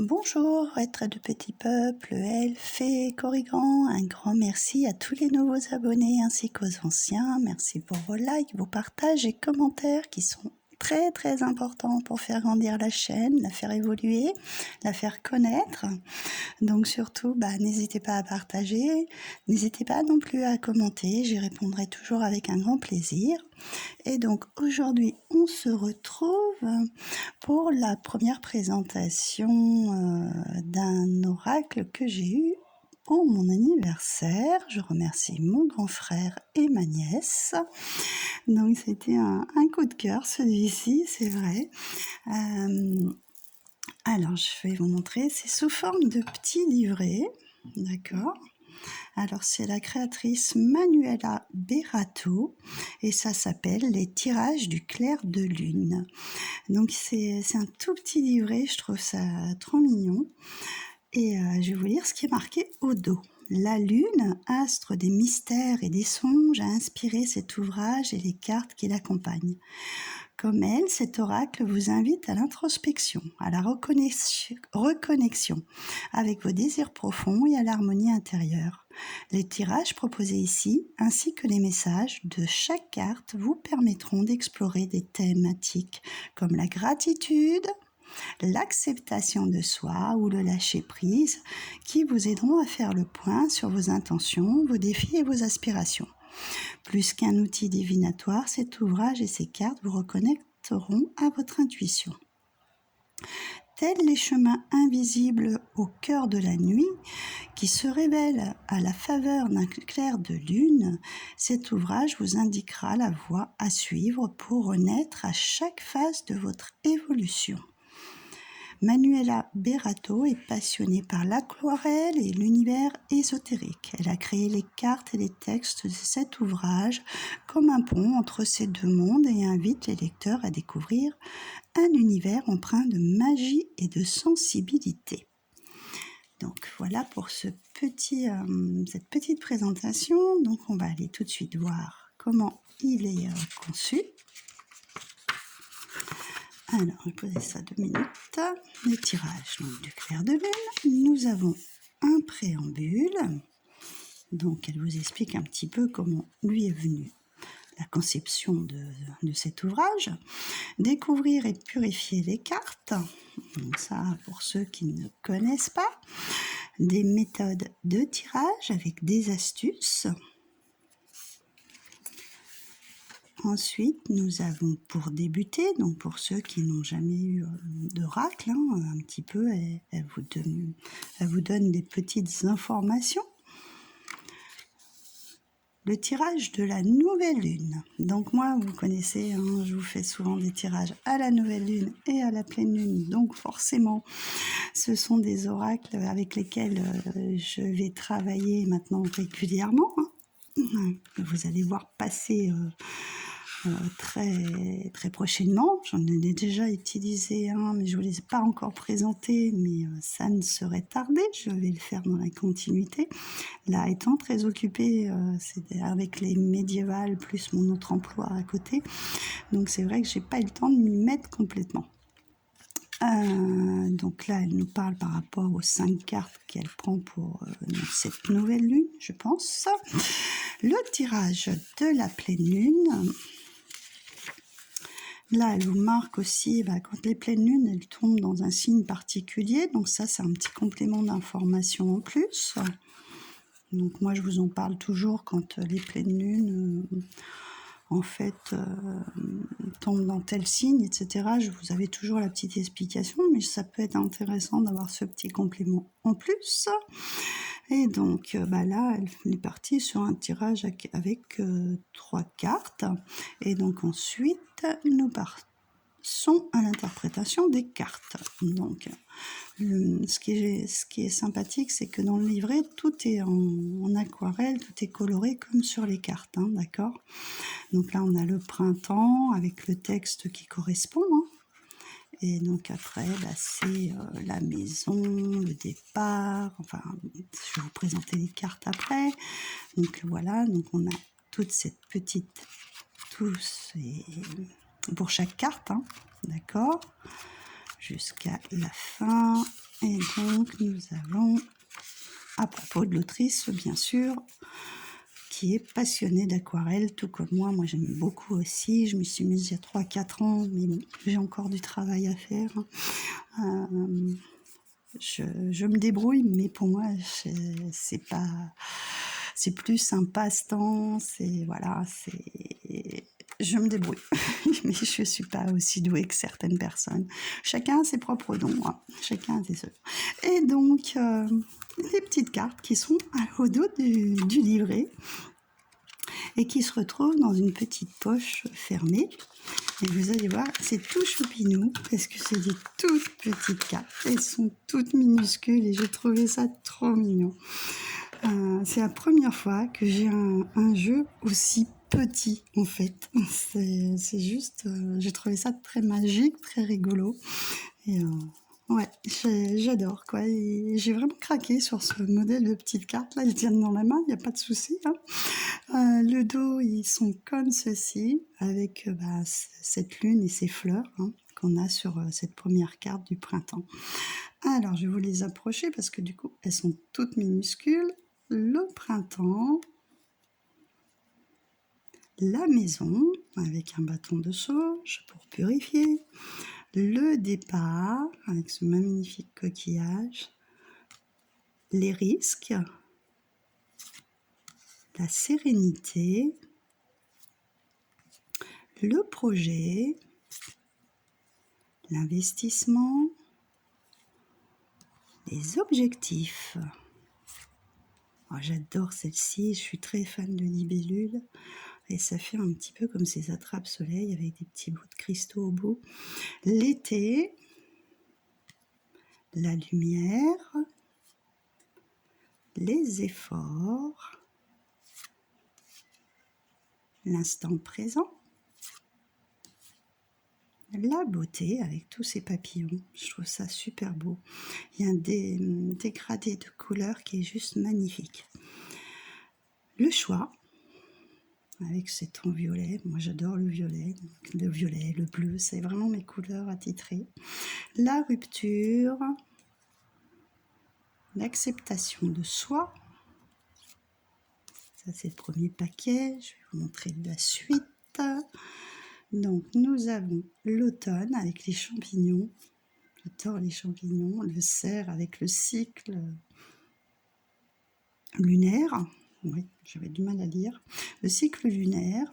Bonjour, êtres de petit peuple, elfes, fées, corrigans, un grand merci à tous les nouveaux abonnés ainsi qu'aux anciens. Merci pour vos likes, vos partages et commentaires qui sont très importants pour faire grandir la chaîne, la faire évoluer, la faire connaître. Donc surtout, n'hésitez pas à partager, n'hésitez pas non plus à commenter, j'y répondrai toujours avec un grand plaisir. Et donc aujourd'hui, on se retrouve pour la première présentation d'un oracle que j'ai eu pour mon anniversaire. Je remercie mon grand frère et ma nièce. Donc c'était un coup de cœur celui-ci, c'est vrai. Alors je vais vous montrer, c'est sous forme de petits livrets, d'accord. Alors c'est la créatrice Manuela Berato et ça s'appelle Les tirages du clair de lune. Donc c'est un tout petit livret, je trouve ça trop mignon. Et je vais vous lire ce qui est marqué au dos. La lune, astre des mystères et des songes, a inspiré cet ouvrage et les cartes qui l'accompagnent. Comme elle, cet oracle vous invite à l'introspection, à la reconnexion avec vos désirs profonds et à l'harmonie intérieure. Les tirages proposés ici, ainsi que les messages de chaque carte, vous permettront d'explorer des thématiques comme la gratitude, l'acceptation de soi ou le lâcher-prise qui vous aideront à faire le point sur vos intentions, vos défis et vos aspirations. Plus qu'un outil divinatoire, cet ouvrage et ses cartes vous reconnecteront à votre intuition. Tels les chemins invisibles au cœur de la nuit qui se révèlent à la faveur d'un clair de lune, cet ouvrage vous indiquera la voie à suivre pour renaître à chaque phase de votre évolution. Manuela Berato est passionnée par l'aquarelle et l'univers ésotérique. Elle a créé les cartes et les textes de cet ouvrage comme un pont entre ces deux mondes et invite les lecteurs à découvrir un univers empreint de magie et de sensibilité. Donc voilà pour cette petite présentation. Donc on va aller tout de suite voir comment il est conçu. Alors, je vais poser ça 2 minutes. Le tirage donc, du clair de lune. Nous avons un préambule. Donc, elle vous explique un petit peu comment lui est venue la conception de cet ouvrage. Découvrir et purifier les cartes. Donc ça, pour ceux qui ne connaissent pas. Des méthodes de tirage avec des astuces. Ensuite, nous avons pour débuter, donc pour ceux qui n'ont jamais eu d'oracle, un petit peu, elle vous donne des petites informations. Le tirage de la nouvelle lune. Donc moi, vous connaissez, je vous fais souvent des tirages à la nouvelle lune et à la pleine lune. Donc forcément, ce sont des oracles avec lesquels je vais travailler maintenant régulièrement. Vous allez voir passer très prochainement. J'en ai déjà utilisé un, mais je ne vous l'ai pas encore présenté, mais ça ne serait tardé. Je vais le faire dans la continuité. Là, étant très occupée, c'est avec les médiévales plus mon autre emploi à côté. Donc c'est vrai que j'ai pas eu le temps de m'y mettre complètement. Donc là, elle nous parle par rapport aux 5 cartes qu'elle prend pour cette nouvelle lune, je pense. Le tirage de la pleine lune. Là, elle vous marque aussi, quand les pleines lunes, elles tombent dans un signe particulier. Donc ça, c'est un petit complément d'information en plus. Donc moi, je vous en parle toujours quand les pleines lunes, tombent dans tel signe, etc. Vous avez toujours la petite explication, mais ça peut être intéressant d'avoir ce petit complément en plus. Et donc là, elle est partie sur un tirage avec 3 cartes. Et donc ensuite, nous partons à l'interprétation des cartes. Donc, ce qui est sympathique, c'est que dans le livret, tout est en aquarelle, tout est coloré comme sur les cartes, d'accord. Donc là, on a le printemps avec le texte qui correspond. Et donc après, c'est la maison, le départ, je vais vous présenter les cartes après. Donc voilà, donc on a toute cette petite pour chaque carte, d'accord. jusqu'à la fin. Et donc, nous avons, à propos de l'autrice, bien sûr, qui est passionnée d'aquarelle, tout comme moi. Moi, j'aime beaucoup aussi. Je me suis mise il y a 3-4 ans, mais bon, j'ai encore du travail à faire. Je me débrouille, mais pour moi, c'est pas, c'est plus un passe-temps. C'est voilà, c'est, je me débrouille, mais je suis pas aussi douée que certaines personnes. Chacun a ses propres dons, hein. Chacun a ses œuvres. Et donc, des petites cartes qui sont au dos du livret et qui se retrouvent dans une petite poche fermée. Et vous allez voir, c'est tout choupinou parce que c'est des toutes petites cartes. Elles sont toutes minuscules et j'ai trouvé ça trop mignon. C'est la première fois que j'ai un jeu aussi petit en fait. C'est juste, j'ai trouvé ça très magique, très rigolo. Et ouais, j'adore quoi. Et j'ai vraiment craqué sur ce modèle de petites cartes là. Ils tiennent dans la main, il n'y a pas de souci. Hein. Le dos, ils sont comme ceci, avec cette lune et ces fleurs hein, qu'on a sur cette première carte du printemps. Alors, je vais vous les approcher parce que du coup, elles sont toutes minuscules. Le printemps, la maison, avec un bâton de sauge pour purifier. Le départ, avec ce magnifique coquillage. Les risques. La sérénité. Le projet. L'investissement. Les objectifs. Oh, j'adore celle-ci, je suis très fan de libellules. Et ça fait un petit peu comme ces attrape-soleil avec des petits bouts de cristaux au bout. L'été, la lumière, les efforts, l'instant présent, la beauté avec tous ces papillons. Je trouve ça super beau. Il y a un dégradé de couleurs qui est juste magnifique. Le choix, avec ces tons violets. Moi, j'adore le violet, le bleu, c'est vraiment mes couleurs attitrées. La rupture, l'acceptation de soi. Ça, c'est le premier paquet. Je vais vous montrer la suite. Donc, nous avons l'automne avec les champignons. J'adore les champignons. Le cerf avec le cycle lunaire. Oui, j'avais du mal à lire. Le cycle lunaire.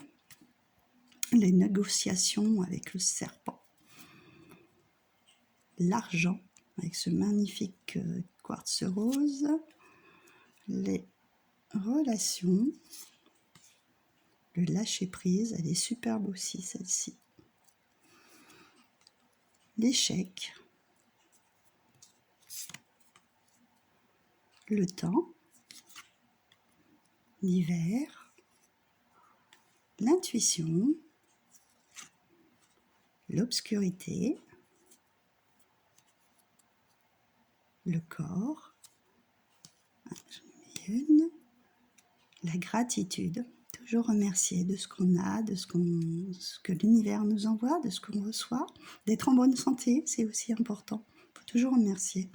Les négociations avec le serpent. L'argent avec ce magnifique quartz rose. Les relations. Le lâcher prise, elle est superbe aussi celle-ci. L'échec. Le temps. L'hiver. L'intuition. L'obscurité. Le corps. J'en ai une. La gratitude. Toujours remercier de ce qu'on a, de ce que l'univers nous envoie, de ce qu'on reçoit. D'être en bonne santé, c'est aussi important. Il faut toujours remercier.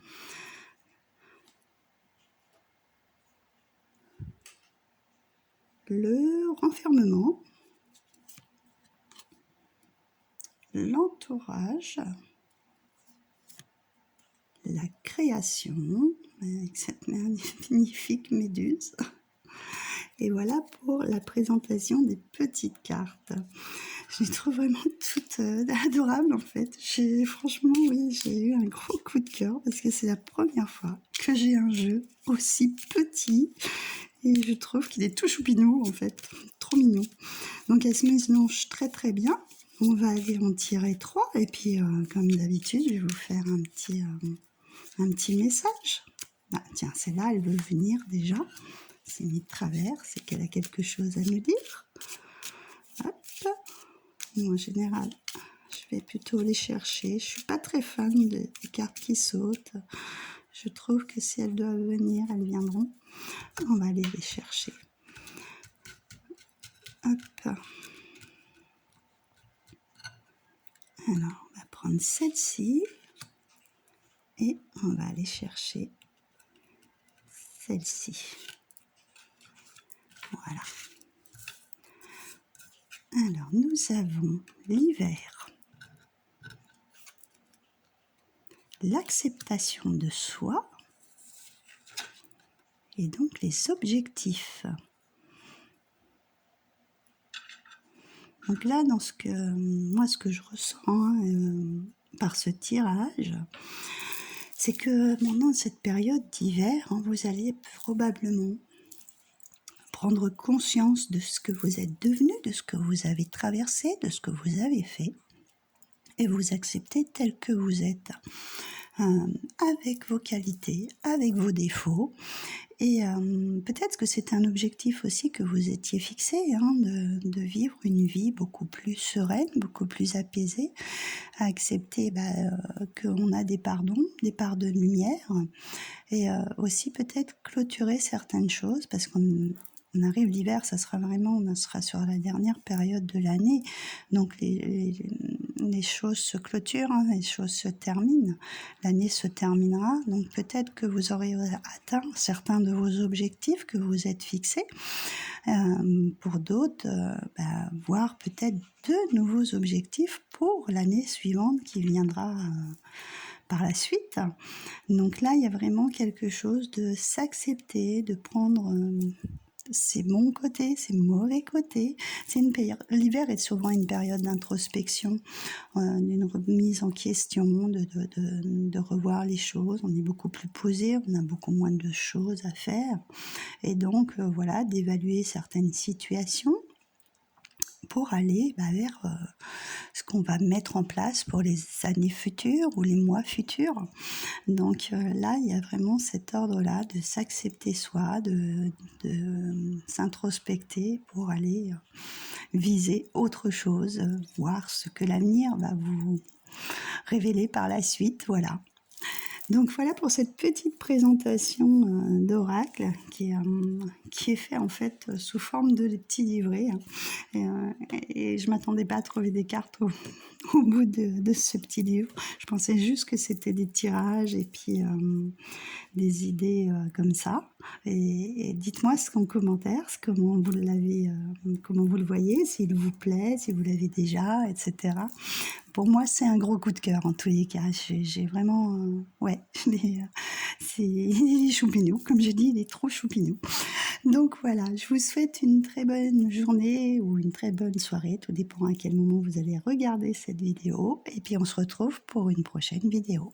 Le renfermement. L'entourage. La création, avec cette magnifique méduse. Et voilà pour la présentation des petites cartes. Je les trouve vraiment toutes adorables en fait. Franchement, oui, j'ai eu un gros coup de cœur parce que c'est la première fois que j'ai un jeu aussi petit et je trouve qu'il est tout choupinou en fait, trop mignon. Donc elle se mélange très très bien. On va aller en tirer 3 et puis comme d'habitude, je vais vous faire un petit message. Ah, tiens, celle-là, elle veut venir déjà. C'est mis de travers, c'est qu'elle a quelque chose à nous dire. Hop. En général, je vais plutôt les chercher. Je suis pas très fan des cartes qui sautent. Je trouve que si elles doivent venir, elles viendront. On va aller les chercher. Hop. Alors, on va prendre celle-ci. et on va aller chercher celle-ci. Voilà. Alors, nous avons l'hiver, l'acceptation de soi et donc les objectifs. Donc là, dans ce que je ressens par ce tirage, c'est que pendant cette période d'hiver, vous allez probablement prendre conscience de ce que vous êtes devenu, de ce que vous avez traversé, de ce que vous avez fait, et vous accepter tel que vous êtes, avec vos qualités, avec vos défauts. Et peut-être que c'est un objectif aussi que vous étiez fixé, de vivre une vie beaucoup plus sereine, beaucoup plus apaisée, à accepter qu'on a des parts d'ombre, des parts de lumière, et aussi peut-être clôturer certaines choses, parce qu'on arrive l'hiver, on sera sur la dernière période de l'année, donc les choses se clôturent, les choses se terminent, l'année se terminera, donc peut-être que vous aurez atteint certains de vos objectifs que vous êtes fixés, pour d'autres, voir peut-être de nouveaux objectifs pour l'année suivante qui viendra par la suite. Donc là, il y a vraiment quelque chose de s'accepter, de prendre ses bons côtés, ses mauvais côtés. L'hiver est souvent une période d'introspection, d'une remise en question, de revoir les choses. On est beaucoup plus posé, on a beaucoup moins de choses à faire. Et donc, d'évaluer certaines situations pour aller vers ce qu'on va mettre en place pour les années futures ou les mois futurs. Donc là, il y a vraiment cet ordre-là de s'accepter soi, de s'introspecter pour aller viser autre chose, voir ce que l'avenir va vous révéler par la suite. Voilà. Donc voilà pour cette petite présentation d'oracle qui est fait en fait sous forme de petits livrets. Et je ne m'attendais pas à trouver des cartes au bout de ce petit livre. Je pensais juste que c'était des tirages et puis des idées comme ça. Et dites-moi en commentaire comment vous le voyez, s'il vous plaît, si vous l'avez déjà, etc. Pour moi, c'est un gros coup de cœur en tous les cas. J'ai vraiment... il est choupinou. Comme je dis, il est trop choupinou. Donc voilà, je vous souhaite une très bonne journée ou une très bonne soirée. Tout dépend à quel moment vous allez regarder cette vidéo. Et puis on se retrouve pour une prochaine vidéo.